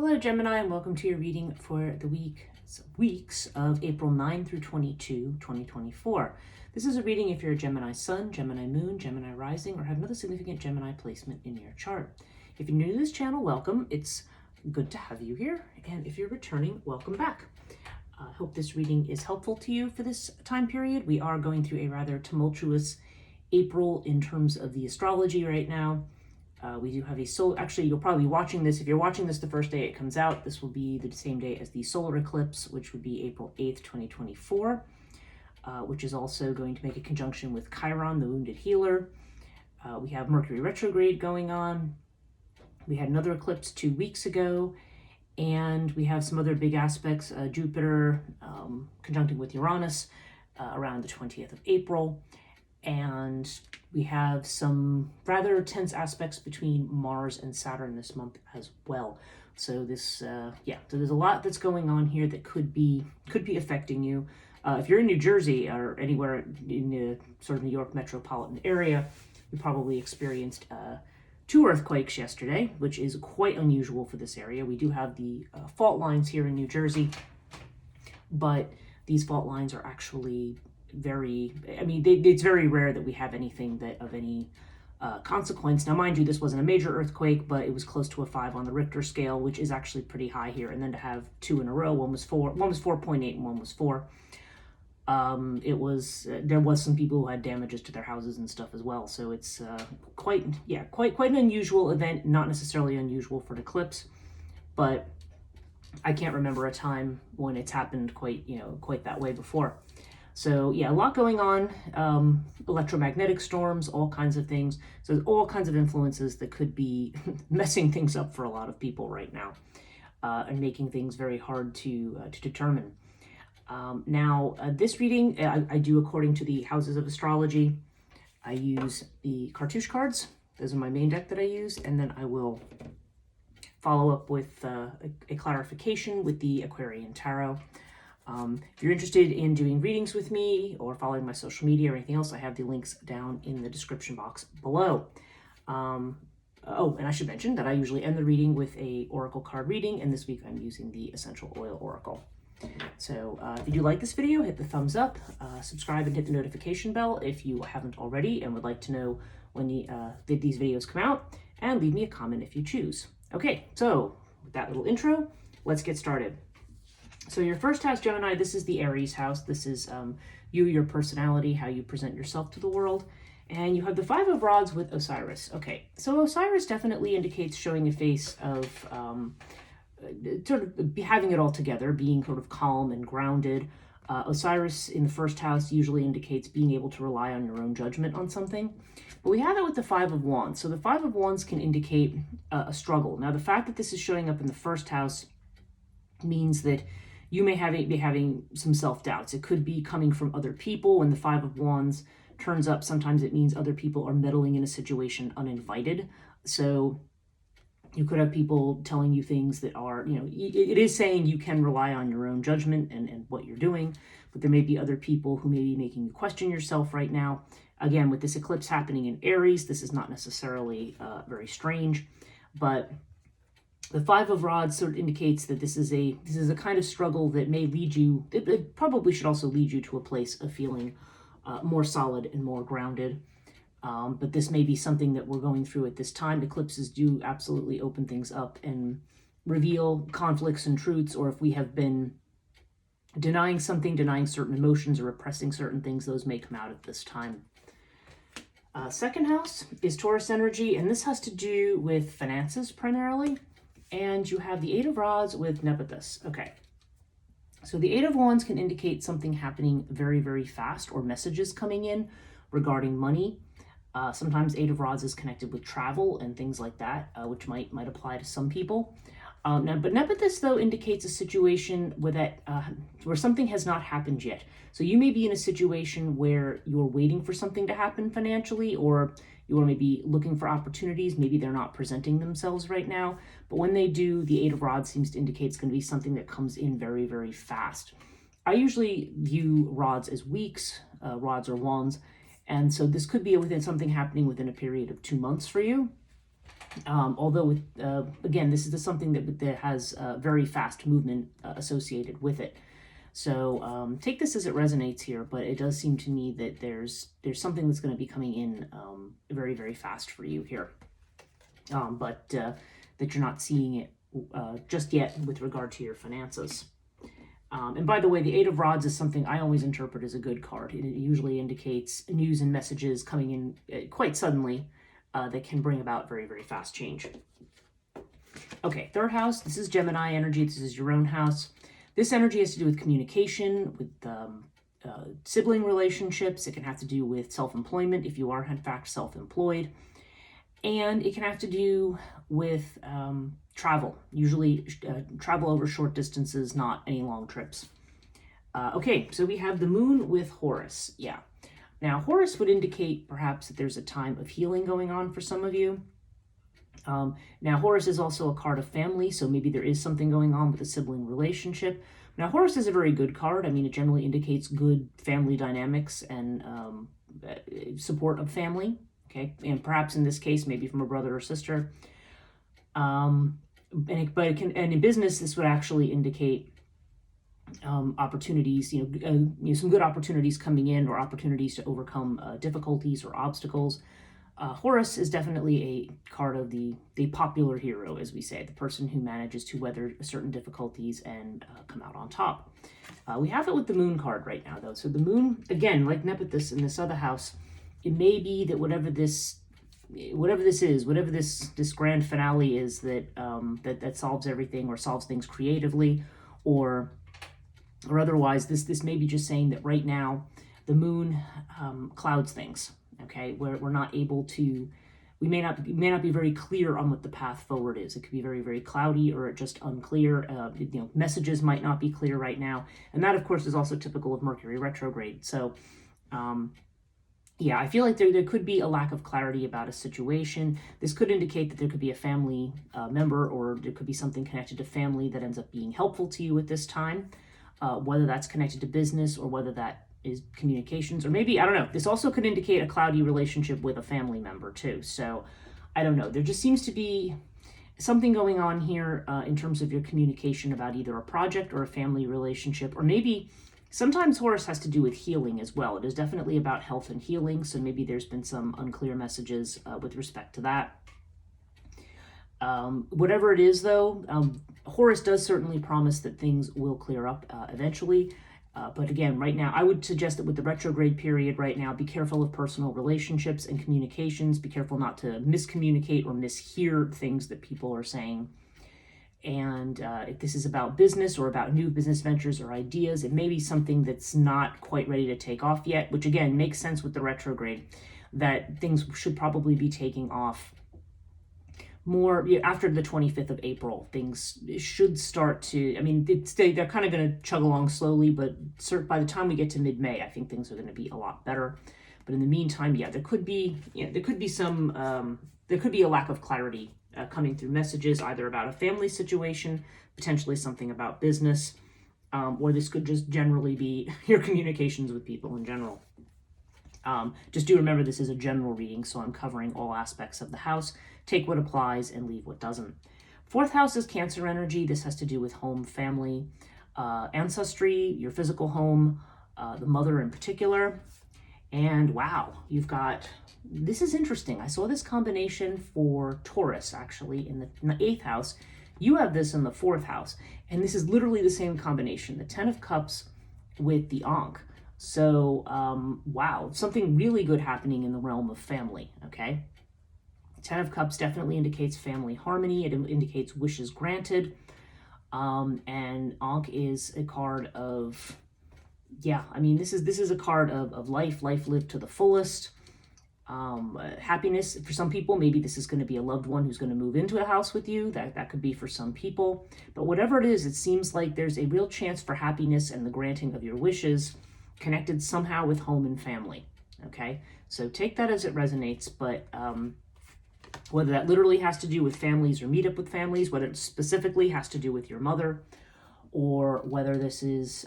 Hello Gemini, and welcome to your reading for the weeks of April 9 through 22, 2024. This is a reading if you're a Gemini Sun, Gemini Moon, Gemini Rising, or have another significant Gemini placement in your chart. If you're new to this channel, welcome. It's good to have you here. And if you're returning, welcome back. I hope this reading is helpful to you for this time period. We are going through a rather tumultuous April in terms of the astrology right now. We do have a solar, actually you'll probably be watching this, if you're watching this the first day it comes out, this will be the same day as the solar eclipse, which would be April 8th, 2024, which is also going to make a conjunction with Chiron, the wounded healer. We have Mercury retrograde going on. We had another eclipse 2 weeks ago, and we have some other big aspects, Jupiter conjuncting with Uranus around the 20th of April. And we have some rather tense aspects between Mars and Saturn this month as well. So this, so there's a lot that's going on here that could be affecting you. If you're in New Jersey or anywhere in the sort of New York metropolitan area, you probably experienced 2 earthquakes yesterday, which is quite unusual for this area. We do have the fault lines here in New Jersey, but these fault lines are actually it's very rare that we have anything that of any consequence. Now, mind you, this wasn't a major earthquake, but it was close to a 5 on the Richter scale, which is actually pretty high here. And then to have 2 in a row, one was 4.8 and one was 4. There was some people who had damages to their houses and stuff as well. So it's quite an unusual event, not necessarily unusual for an eclipse, but I can't remember a time when it's happened quite that way before. So yeah, a lot going on, electromagnetic storms, all kinds of things. So there's all kinds of influences that could be messing things up for a lot of people right now, and making things very hard to determine. This reading, I do according to the houses of astrology. I use the cartouche cards. Those are my main deck that I use, and then I will follow up with a clarification with the Aquarian Tarot. If you're interested in doing readings with me or following my social media or anything else, I have the links down in the description box below. And I should mention that I usually end the reading with a oracle card reading, and this week I'm using the Essential Oil Oracle. So if you do like this video, hit the thumbs up, subscribe, and hit the notification bell if you haven't already and would like to know when these videos come out, and leave me a comment if you choose. Okay, so with that little intro, let's get started. So your first house, Gemini, this is the Aries house. This is you, your personality, how you present yourself to the world. And you have the 5 of Rods with Osiris. Okay, so Osiris definitely indicates showing a face of sort of having it all together, being sort of calm and grounded. Osiris in the first house usually indicates being able to rely on your own judgment on something. But we have it with the 5 of Wands. So the 5 of Wands can indicate a struggle. Now, the fact that this is showing up in the first house means that you may be having some self-doubts. It could be coming from other people. When the 5 of Wands turns up, sometimes it means other people are meddling in a situation uninvited. So you could have people telling you things that are, it is saying you can rely on your own judgment and what you're doing, but there may be other people who may be making you question yourself right now. Again, with this eclipse happening in Aries, this is not necessarily very strange, but the 5 of Rods sort of indicates that this is a kind of struggle that may lead you, it probably should also lead you to a place of feeling more solid and more grounded. But this may be something that we're going through at this time. Eclipses do absolutely open things up and reveal conflicts and truths, or if we have been denying something, denying certain emotions or repressing certain things, those may come out at this time. Second house is Taurus energy, and this has to do with finances primarily. And you have the 8 of Rods with Nephthys. Okay, so the 8 of Wands can indicate something happening very, very fast, or messages coming in regarding money. Sometimes 8 of Rods is connected with travel and things like that, which might apply to some people. But Nephthys, though, indicates a situation where something has not happened yet. So you may be in a situation where you're waiting for something to happen financially, or you are maybe looking for opportunities. Maybe they're not presenting themselves right now. But when they do, the 8 of Rods seems to indicate it's going to be something that comes in very, very fast. I usually view rods as weeks, rods or wands. And so this could be something happening within a period of 2 months for you. Although, with again, this is something that has very fast movement associated with it. So take this as it resonates here, but it does seem to me that there's something that's going to be coming in very, very fast for you here. But that you're not seeing it just yet with regard to your finances. And by the way, the Eight of Rods is something I always interpret as a good card. It usually indicates news and messages coming in quite suddenly that can bring about very, very fast change. Okay, third house, this is Gemini energy. This is your own house. This energy has to do with communication, with sibling relationships. It can have to do with self-employment if you are, in fact, self-employed. And it can have to do with travel, usually travel over short distances, not any long trips. Okay, so we have the moon with Horus. Yeah. Now, Horus would indicate perhaps that there's a time of healing going on for some of you. Now, Horus is also a card of family, so maybe there is something going on with a sibling relationship. Now, Horus is a very good card. I mean, it generally indicates good family dynamics and support of family. Okay, and perhaps in this case, maybe from a brother or sister. And in business, this would actually indicate opportunities, some good opportunities coming in, or opportunities to overcome difficulties or obstacles. Horus is definitely a card of the popular hero, as we say, the person who manages to weather certain difficulties and come out on top. We have it with the moon card right now, though. So the moon, again, like Nephthys in this other house, it may be that whatever this grand finale is that solves everything, or solves things creatively, or otherwise, this may be just saying that right now the moon clouds things. Okay, where we're not able to, we may not be very clear on what the path forward is. It could be very, very cloudy, or just unclear. Messages might not be clear right now, and that, of course, is also typical of Mercury retrograde. So yeah, I feel like there could be a lack of clarity about a situation. This could indicate that there could be a family member, or there could be something connected to family that ends up being helpful to you at this time, whether that's connected to business, or whether that is communications, or maybe, I don't know. This also could indicate a cloudy relationship with a family member too. So I don't know. There just seems to be something going on here in terms of your communication about either a project or a family relationship, or maybe sometimes Horus has to do with healing as well. It is definitely about health and healing, so maybe there's been some unclear messages with respect to that. Whatever it is, though, Horus does certainly promise that things will clear up eventually. But again, right now, I would suggest that with the retrograde period right now, be careful of personal relationships and communications. Be careful not to miscommunicate or mishear things that people are saying. And if this is about business, or about new business ventures or ideas, it may be something that's not quite ready to take off yet, which again makes sense with the retrograde, that things should probably be taking off more after the 25th of April. Things should start to, I mean, they're kind of going to chug along slowly, but by the time we get to mid-May, I think things are going to be a lot better. But in the meantime, yeah, there could be a lack of clarity coming through messages, either about a family situation, potentially something about business, or this could just generally be your communications with people in general. Just do remember, this is a general reading, so I'm covering all aspects of the house. Take what applies and leave what doesn't. Fourth house is Cancer energy. This has to do with home, family, ancestry, your physical home, the mother in particular. And wow, you've got, this is interesting. I saw this combination for Taurus, actually, in the 8th house. You have this in the 4th house, and this is literally the same combination, the 10 of Cups with the Ankh. So, wow, something really good happening in the realm of family, okay? 10 of Cups definitely indicates family harmony. It indicates wishes granted. And Ankh is a card of, yeah, I mean, this is a card of life lived to the fullest. Happiness for some people. Maybe this is going to be a loved one who's going to move into a house with you. That could be for some people. But whatever it is, it seems like there's a real chance for happiness and the granting of your wishes, connected somehow with home and family. Okay, so take that as it resonates. But whether that literally has to do with families or meet up with families, whether it specifically has to do with your mother, or whether this is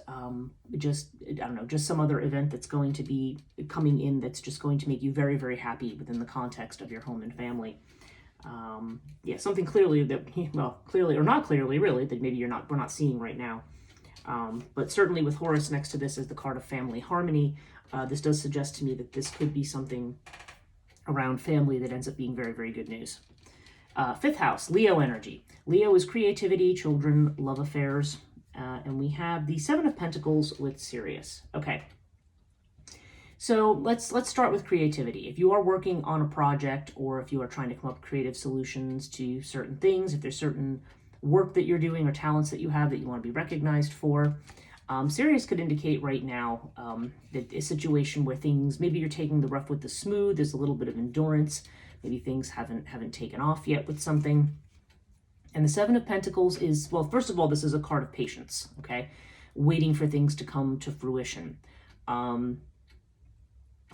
just, I don't know, just some other event that's going to be coming in that's just going to make you very, very happy within the context of your home and family. Yeah, something clearly that, well, clearly or not clearly, really, that maybe we're not seeing right now. But certainly with Horus next to this as the card of family harmony, this does suggest to me that this could be something around family that ends up being very, very good news. Fifth house, Leo energy. Leo is creativity, children, love affairs, and we have the Seven of Pentacles with Sirius. Okay. So let's start with creativity. If you are working on a project, or if you are trying to come up with creative solutions to certain things, if there's certain work that you're doing or talents that you have that you want to be recognized for, Sirius could indicate right now that a situation where things, maybe you're taking the rough with the smooth, there's a little bit of endurance, maybe things haven't taken off yet with something. And the Seven of Pentacles is, well, first of all, this is a card of patience, okay? Waiting for things to come to fruition.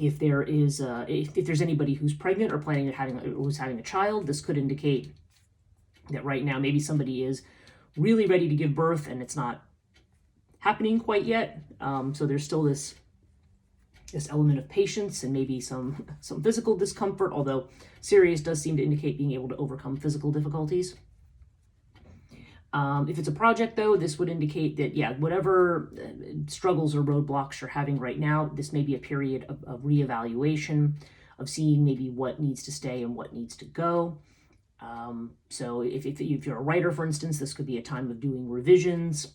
If there is, if there's anybody who's pregnant or planning on who's having a child, this could indicate that right now maybe somebody is really ready to give birth and it's not happening quite yet. So there's still this element of patience and maybe some physical discomfort, although Sirius does seem to indicate being able to overcome physical difficulties. If it's a project, though, this would indicate that, yeah, whatever struggles or roadblocks you're having right now, this may be a period of reevaluation, of seeing maybe what needs to stay and what needs to go. So if you're a writer, for instance, this could be a time of doing revisions.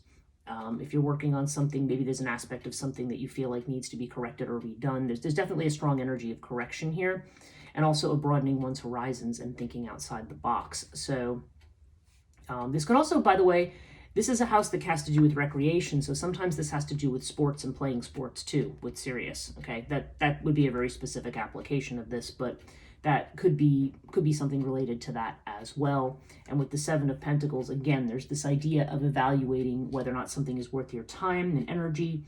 If you're working on something, maybe there's an aspect of something that you feel like needs to be corrected or redone. There's definitely a strong energy of correction here, and also of broadening one's horizons and thinking outside the box. So this could also, by the way, this is a house that has to do with recreation, so sometimes this has to do with sports and playing sports too, with Sirius, okay? That would be a very specific application of this, but that could be something related to that as well. And with the Seven of Pentacles, again, there's this idea of evaluating whether or not something is worth your time and energy,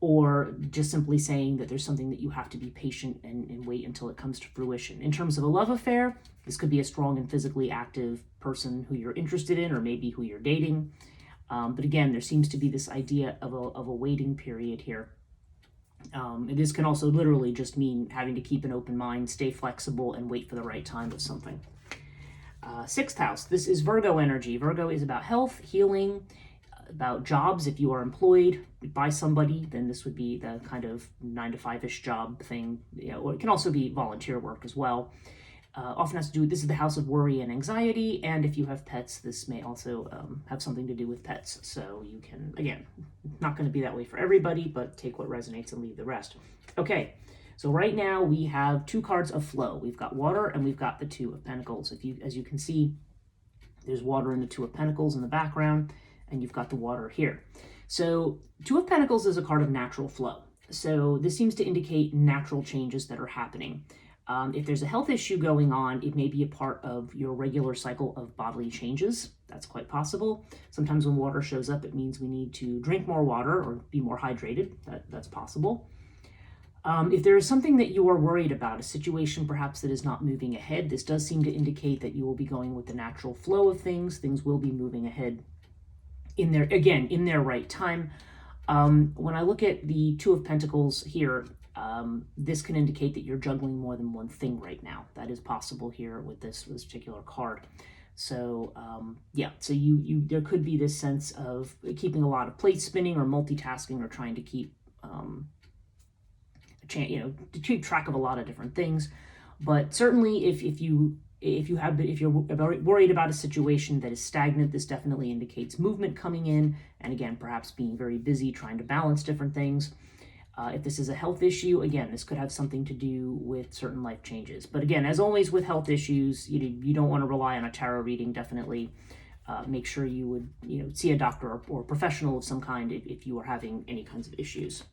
or just simply saying that there's something that you have to be patient and wait until it comes to fruition. In terms of a love affair, this could be a strong and physically active person who you're interested in, or maybe who you're dating. But again, there seems to be this idea of a waiting period here. This can also literally just mean having to keep an open mind, stay flexible, and wait for the right time with something. Sixth house, this is Virgo energy. Virgo is about health, healing, about jobs. If you are employed by somebody, then this would be the kind of 9-to-5-ish job thing, or it can also be volunteer work as well. Often has to do with, this is the house of worry and anxiety, and if you have pets, this may also have something to do with pets. So you can, again, not going to be that way for everybody, but take what resonates and leave the rest. Okay, so right now we have two cards of flow. We've got water and we've got the Two of Pentacles. As you can see, there's water in the Two of Pentacles in the background, and you've got the water here. So Two of Pentacles is a card of natural flow. So this seems to indicate natural changes that are happening. If there's a health issue going on, it may be a part of your regular cycle of bodily changes. That's quite possible. Sometimes when water shows up, it means we need to drink more water or be more hydrated. That's possible. If there is something that you are worried about, a situation perhaps that is not moving ahead, this does seem to indicate that you will be going with the natural flow of things. Things will be moving ahead in their right time. When I look at the Two of Pentacles here, this can indicate that you're juggling more than one thing right now. That is possible here with this particular card. So yeah, so there could be this sense of keeping a lot of plates spinning, or multitasking, or trying to keep to keep track of a lot of different things. But certainly, if you're worried about a situation that is stagnant, this definitely indicates movement coming in, and again, perhaps being very busy trying to balance different things. If this is a health issue, again, this could have something to do with certain life changes. But again, as always with health issues, you don't want to rely on a tarot reading. Definitely make sure you would see a doctor or professional of some kind if you are having any kinds of issues.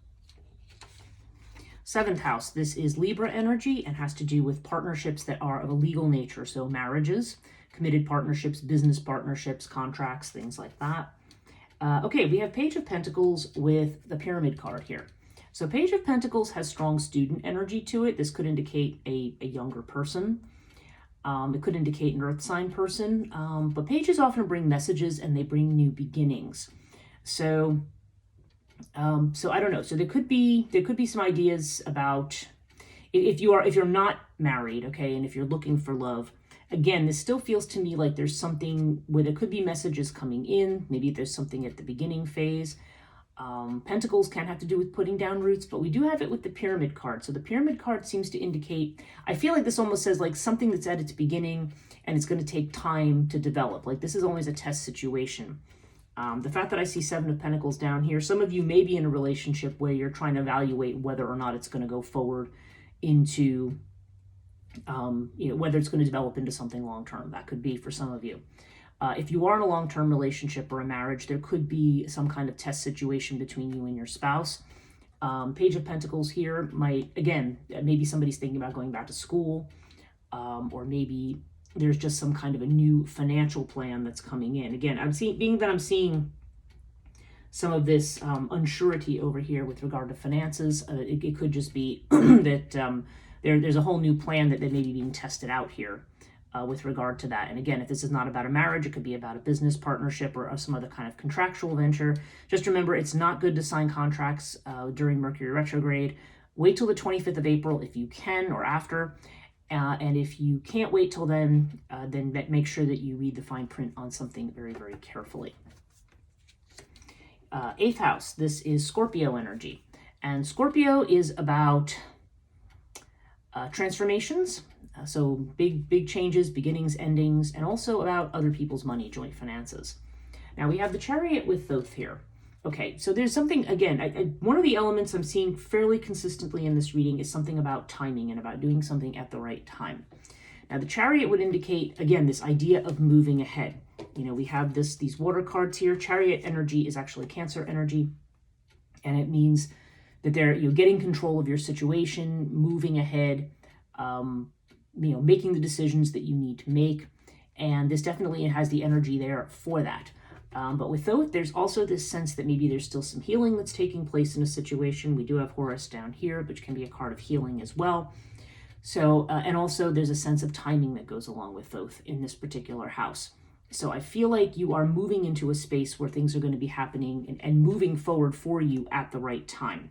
Seventh house, this is Libra energy and has to do with partnerships that are of a legal nature. So marriages, committed partnerships, business partnerships, contracts, things like that. Okay, we have Page of Pentacles with the Pyramid card here. So Page of Pentacles has strong student energy to it. This could indicate a younger person. It could indicate an earth sign person. But pages often bring messages and they bring new beginnings. So I don't know. So there could be some ideas about if you're not married, okay, and if you're looking for love, again, this still feels to me like there's something where there could be messages coming in. Maybe there's something at the beginning phase. Pentacles can have to do with putting down roots, but we do have it with the Pyramid card. So the Pyramid card seems to indicate, I feel like this almost says like something that's at its beginning and it's going to take time to develop. Like this is always a test situation. The fact that I see Seven of Pentacles down here, some of you may be in a relationship where you're trying to evaluate whether or not it's going to go forward into, whether it's going to develop into something long-term. That could be for some of you. If you are in a long-term relationship or a marriage, there could be some kind of test situation between you and your spouse. Page of Pentacles here might, again, maybe somebody's thinking about going back to school, or maybe there's just some kind of a new financial plan that's coming in. Again, I'm seeing some of this unsurety over here with regard to finances. It could just be that there's a whole new plan that may be being tested out here with regard to that. And again, if this is not about a marriage, it could be about a business partnership or some other kind of contractual venture. Just remember, it's not good to sign contracts during Mercury retrograde. Wait till the 25th of April if you can, or after. And if you can't wait till then make sure that you read the fine print on something very, very carefully. 8th house, this is Scorpio energy. And Scorpio is about transformations. So big changes, beginnings, endings, and also about other people's money, joint finances. Now we have the Chariot with Thoth here. Okay, so there's something, again, one of the elements I'm seeing fairly consistently in this reading is something about timing and about doing something at the right time. Now the Chariot would indicate, again, this idea of moving ahead. We have these water cards here. Chariot energy is actually Cancer energy, and it means that you're getting control of your situation, moving ahead, making the decisions that you need to make, and this definitely has the energy there for that. But with Thoth, there's also this sense that maybe there's still some healing that's taking place in a situation. We do have Horus down here, which can be a card of healing as well. So, and also there's a sense of timing that goes along with Thoth in this particular house. So I feel like you are moving into a space where things are going to be happening and moving forward for you at the right time.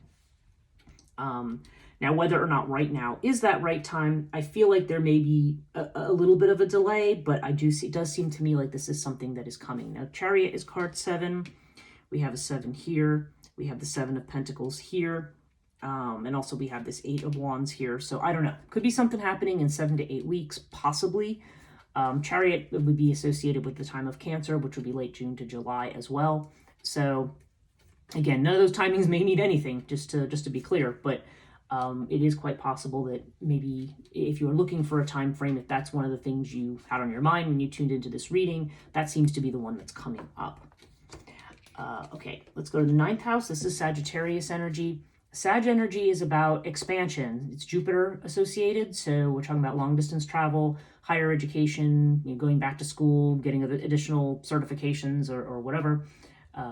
Now, whether or not right now is that right time, I feel like there may be a little bit of a delay, but it does seem to me like this is something that is coming. Now, Chariot is card 7. We have a 7 here. We have the 7 of Pentacles here. And also we have this 8 of Wands here. So I don't know. Could be something happening in 7 to 8 weeks, possibly. Chariot would be associated with the time of Cancer, which would be late June to July as well. So again, none of those timings may mean anything, just to be clear, but it is quite possible that maybe if you're looking for a time frame, if that's one of the things you had on your mind when you tuned into this reading, that seems to be the one that's coming up. Okay, let's go to the 9th house. This is Sagittarius energy. Sag energy is about expansion. It's Jupiter associated, so we're talking about long distance travel, higher education, going back to school, getting additional certifications or whatever.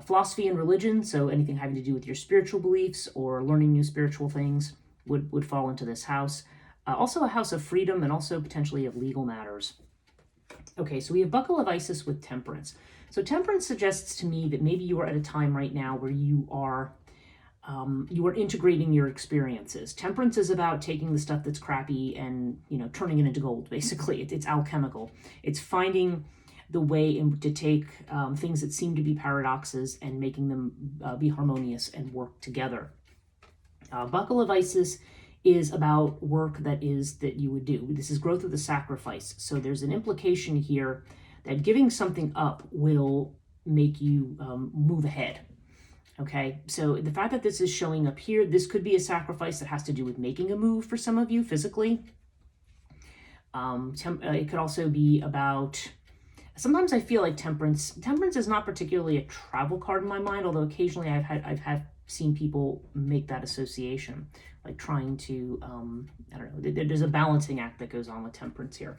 Philosophy and religion, so anything having to do with your spiritual beliefs or learning new spiritual things would fall into this house. Also a house of freedom and also potentially of legal matters. Okay, so we have Buckle of Isis with Temperance. So Temperance suggests to me that maybe you are at a time right now where you are integrating your experiences. Temperance is about taking the stuff that's crappy and turning it into gold. Basically, it's alchemical. It's finding the way to take things that seem to be paradoxes and making them be harmonious and work together. Buckle of Isis is about work that you would do. This is growth of the sacrifice. So there's an implication here that giving something up will make you move ahead. Okay, so the fact that this is showing up here, this could be a sacrifice that has to do with making a move for some of you physically. It could also be about, sometimes I feel like temperance is not particularly a travel card in my mind, although occasionally I've seen people make that association, like trying to, I don't know, there's a balancing act that goes on with temperance here.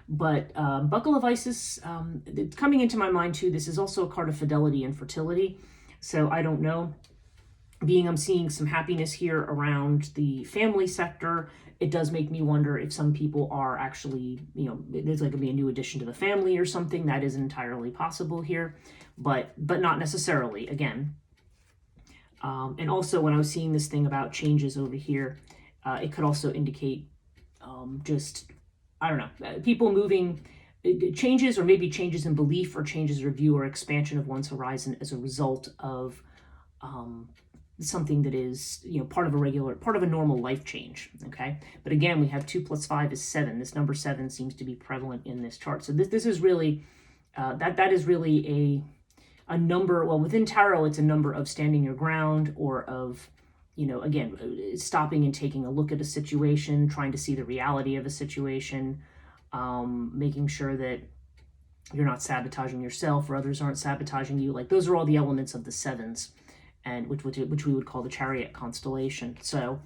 But Buckle of Isis, it's coming into my mind too. This is also a card of fidelity and fertility. So I don't know, I'm seeing some happiness here around the family sector. It does make me wonder if some people are actually, there's like going to be a new addition to the family or something. That is entirely possible here, but not necessarily, again. And also when I was seeing this thing about changes over here, it could also indicate just I don't know, people moving, changes, or maybe changes in belief or changes in view or expansion of one's horizon as a result of something that is, part of a normal life change. Okay, but again, we have 2 + 5 is 7. This number 7 seems to be prevalent in this chart. So this is really that is really a number. Well, within tarot, it's a number of standing your ground, or of, again, stopping and taking a look at a situation, trying to see the reality of a situation, making sure that you're not sabotaging yourself or others aren't sabotaging you. Like, those are all the elements of the sevens, and which we would call the Chariot constellation. So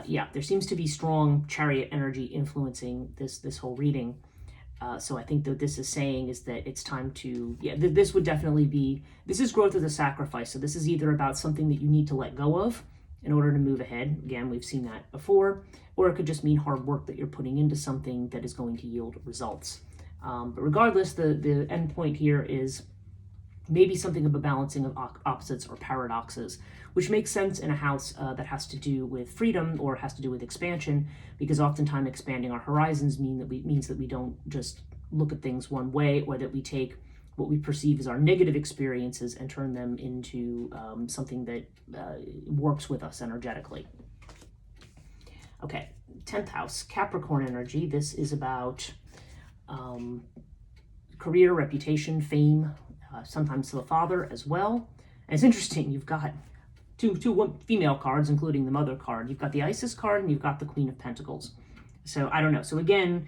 yeah, there seems to be strong Chariot energy influencing this whole reading. So I think that this is saying is that it's time to, this would definitely be, this is growth as a sacrifice. So this is either about something that you need to let go of in order to move ahead. Again, we've seen that before. Or it could just mean hard work that you're putting into something that is going to yield results. But regardless, the end point here is maybe something of a balancing of opposites or paradoxes, which makes sense in a house that has to do with freedom or has to do with expansion, because oftentimes expanding our horizons means that we don't just look at things one way, or that we take what we perceive as our negative experiences and turn them into something that works with us energetically. Okay, 10th house, Capricorn energy. This is about career, reputation, fame, sometimes the father as well. And it's interesting, you've got two female cards, including the mother card. You've got the Isis card and you've got the Queen of Pentacles. So I don't know. So again,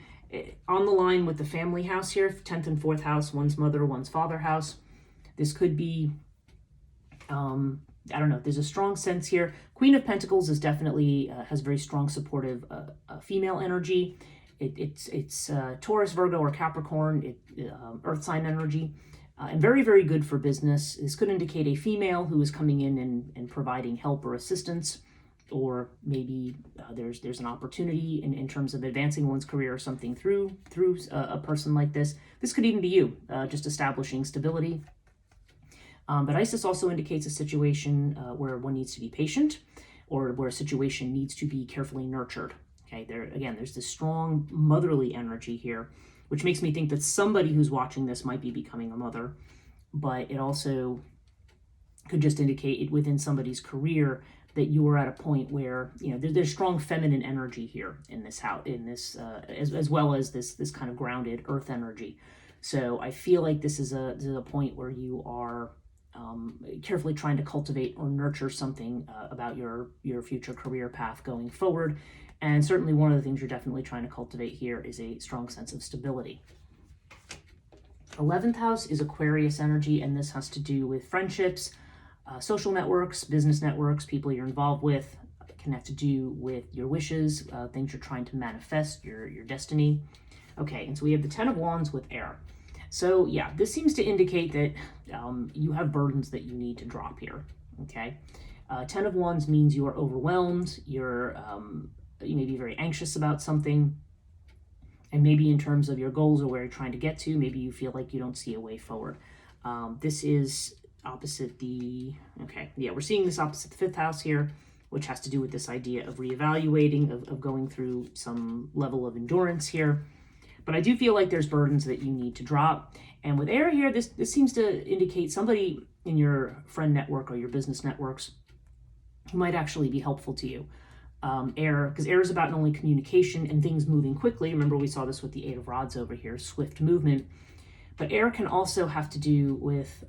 on the line with the family house here, 10th and 4th house, one's mother, one's father house. This could be, I don't know, there's a strong sense here. Queen of Pentacles is definitely, has very strong supportive female energy. It's Taurus, Virgo, or Capricorn, earth sign energy. And very, very good for business. This could indicate a female who is coming in and providing help or assistance, or maybe there's an opportunity in terms of advancing one's career or something through a person like this. This could even be you, just establishing stability. But Isis also indicates a situation where one needs to be patient, or where a situation needs to be carefully nurtured. Okay, there's this strong motherly energy here, which makes me think that somebody who's watching this might be becoming a mother, but it also could just indicate it within somebody's career that you are at a point where, there's strong feminine energy here in this house, as well as this kind of grounded earth energy. So I feel like this is a point where you are carefully trying to cultivate or nurture something about your future career path going forward. And certainly one of the things you're definitely trying to cultivate here is a strong sense of stability. 11th house is Aquarius energy, and this has to do with friendships, social networks, business networks, people you're involved with. It can have to do with your wishes, things you're trying to manifest, your destiny. Okay, and so we have the 10 of Wands with air. So yeah, this seems to indicate that you have burdens that you need to drop here, okay? 10 of Wands means you are overwhelmed, you may be very anxious about something, and maybe in terms of your goals or where you're trying to get to, maybe you feel like you don't see a way forward. This is opposite we're seeing this opposite the 5th house here, which has to do with this idea of reevaluating, of going through some level of endurance here. But I do feel like there's burdens that you need to drop. And with air here, this seems to indicate somebody in your friend network or your business networks who might actually be helpful to you. Air, because air is about not only communication and things moving quickly. Remember, we saw this with the 8 of Rods over here, swift movement. But air can also have to do with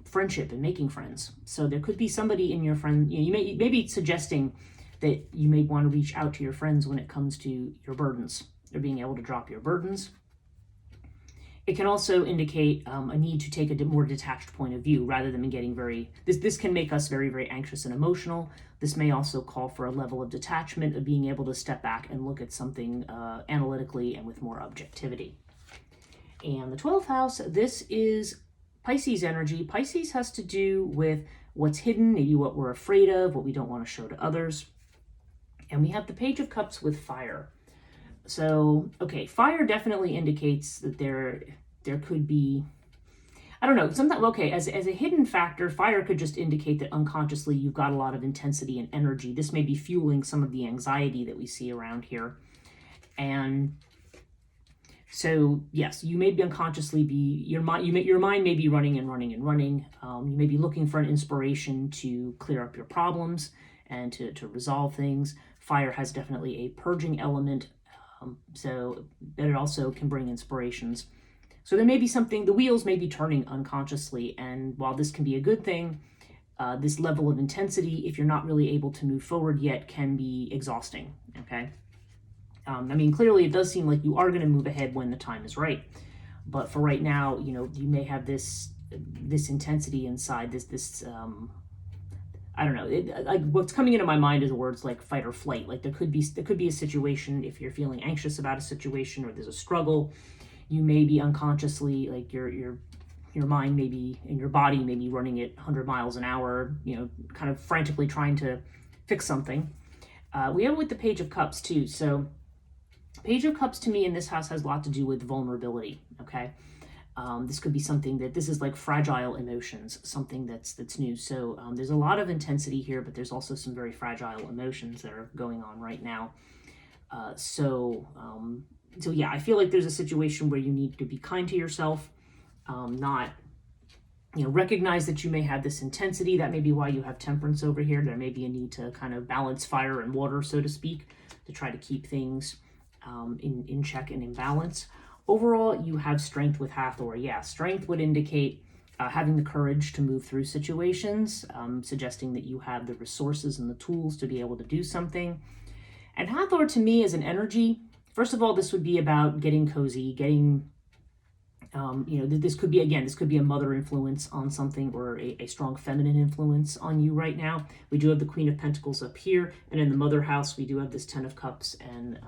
friendship and making friends. So there could be somebody in your friend, you may be suggesting that you may want to reach out to your friends when it comes to your burdens, or being able to drop your burdens. It can also indicate a need to take a more detached point of view rather than getting this can make us very, very anxious and emotional. This may also call for a level of detachment, of being able to step back and look at something analytically and with more objectivity. And the 12th house, this is Pisces energy. Pisces has to do with what's hidden, maybe what we're afraid of, what we don't want to show to others. And we have the Page of Cups with fire. So, okay, fire definitely indicates that there could be, I don't know, sometimes, okay, as a hidden factor, fire could just indicate that unconsciously you've got a lot of intensity and energy. This may be fueling some of the anxiety that we see around here. And So yes, you may be unconsciously your mind may be running and running and running. You may be looking for an inspiration to clear up your problems and to resolve things. Fire has definitely a purging element, so that it also can bring inspirations. So there may be something, the wheels may be turning unconsciously, and while this can be a good thing, this level of intensity, if you're not really able to move forward yet, can be exhausting, okay? I mean, clearly it does seem like you are going to move ahead when the time is right. But for right now, you know, you may have this intensity inside, I don't know. Like what's coming into my mind is words like fight or flight. Like there could be a situation, if you're feeling anxious about a situation or there's a struggle, you may be unconsciously, like your mind may be, and your body may be running at 100 miles an hour, you know, kind of frantically trying to fix something. We have it with the Page of Cups too. So Page of Cups to me in this house has a lot to do with vulnerability, okay? This could be something this is like fragile emotions, something that's new. So there's a lot of intensity here, but there's also some very fragile emotions that are going on right now. So yeah, I feel like there's a situation where you need to be kind to yourself, not, you know, recognize that you may have this intensity. That may be why you have temperance over here. There may be a need to kind of balance fire and water, so to speak, to try to keep things in check and in balance. Overall, you have strength with Hathor. Yeah, strength would indicate having the courage to move through situations, suggesting that you have the resources and the tools to be able to do something. And Hathor, to me, as an energy, first of all, this would be about getting cozy, getting, you know, this could be a mother influence on something, or a strong feminine influence on you right now. We do have the Queen of Pentacles up here, and in the mother house, we do have this Ten of Cups and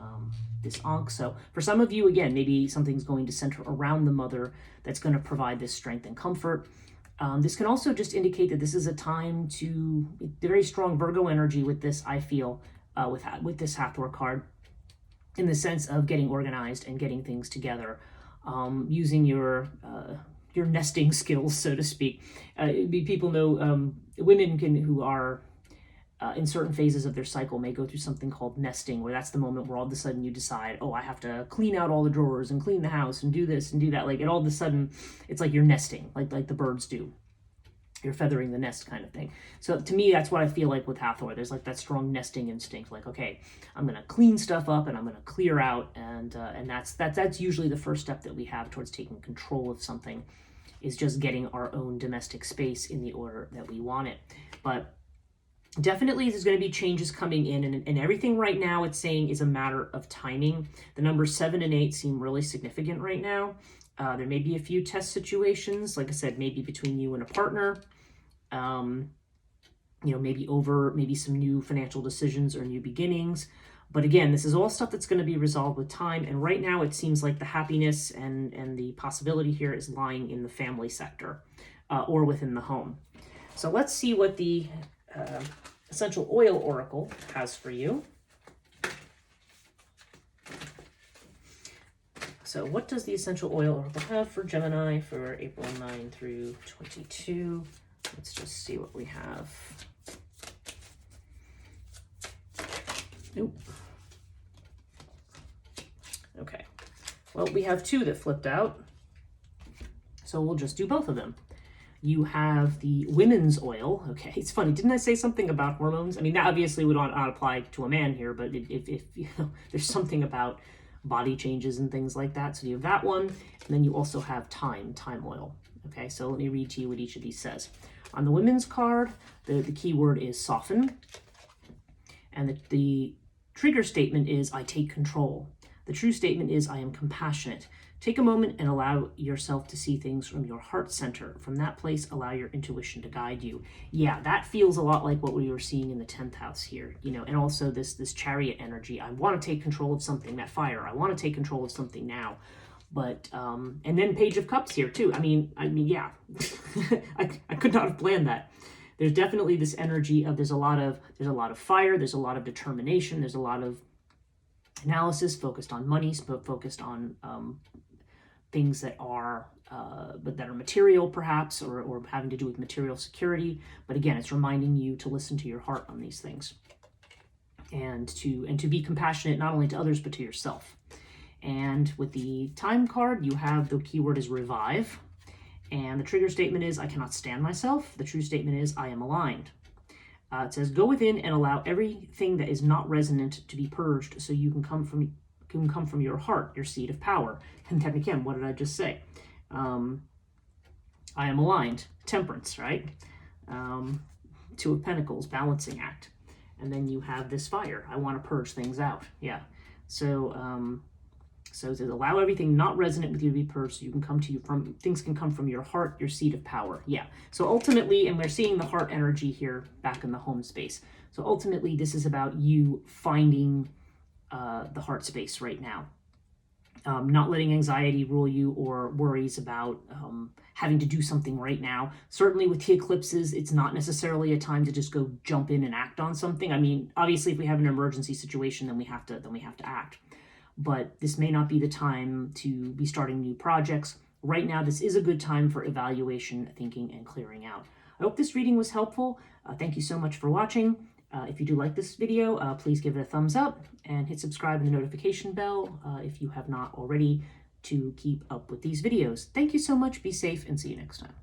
this Ankh. So for some of you, again, maybe something's going to center around the mother that's going to provide this strength and comfort. This can also just indicate that this is a time to, very strong Virgo energy with this, I feel, with this Hathor card, in the sense of getting organized and getting things together. Using your nesting skills, so to speak. People know women who are in certain phases of their cycle may go through something called nesting, where that's the moment where all of a sudden you decide, oh, I have to clean out all the drawers and clean the house and do this and do that. Like, and all of a sudden, it's like you're nesting, like the birds do. You're feathering the nest kind of thing. So to me, that's what I feel like with Hathor. There's like that strong nesting instinct. Like, okay, I'm going to clean stuff up and I'm going to clear out, and that's usually the first step that we have towards taking control of something, is just getting our own domestic space in the order that we want it. But definitely there's going to be changes coming in, and everything right now it's saying is a matter of timing. The numbers 7 and 8 seem really significant right now. There may be a few test situations, like I said, maybe between you and a partner, you know, maybe some new financial decisions or new beginnings. But again, this is all stuff that's going to be resolved with time. And right now it seems like the happiness and the possibility here is lying in the family sector, or within the home. So let's see what the Essential Oil Oracle has for you. So what does the Essential Oil Oracle have for Gemini for April 9 through 22? Let's just see what we have. Nope. Okay. Well, we have two that flipped out, so we'll just do both of them. You have the women's oil. Okay, it's funny. Didn't I say something about hormones? I mean, that obviously would not apply to a man here, but if you know, there's something about body changes and things like that. So you have that one, and then you also have time oil. Okay, so let me read to you what each of these says. On the women's card, the key word is soften, and the trigger statement is I take control. The true statement is I am compassionate. Take a moment and allow yourself to see things from your heart center. From that place, allow your intuition to guide you. Yeah, that feels a lot like what we were seeing in the 10th house here, you know, and also this Chariot energy. I want to take control of something, that fire. I want to take control of something now. But, and then Page of Cups here too. I mean, yeah, I could not have planned that. There's definitely this energy of, there's a lot of fire. There's a lot of determination. There's a lot of analysis focused on money, focused on, things that are material perhaps, or having to do with material security. But again, it's reminding you to listen to your heart on these things, and to be compassionate not only to others but to yourself. And with the time card, you have the keyword is revive. And the trigger statement is, I cannot stand myself. The true statement is, I am aligned. It says, go within and allow everything that is not resonant to be purged so you can come from your heart, your seat of power. And then again, what did I just say? I am aligned. Temperance, right? Two of Pentacles, balancing act. And then you have this fire. I want to purge things out. Yeah. So it says, allow everything not resonant with you to be purged so you can come to you from, things can come from your heart, your seat of power. Yeah. So ultimately, and we're seeing the heart energy here back in the home space. So ultimately, this is about you finding the heart space right now. Not letting anxiety rule you or worries about having to do something right now. Certainly with the eclipses, it's not necessarily a time to just go jump in and act on something. I mean, obviously, if we have an emergency situation, then we have to act. But this may not be the time to be starting new projects. Right now, this is a good time for evaluation, thinking, and clearing out. I hope this reading was helpful. Thank you so much for watching. If you do like this video, please give it a thumbs up and hit subscribe and the notification bell if you have not already to keep up with these videos. Thank you so much. Be safe and see you next time.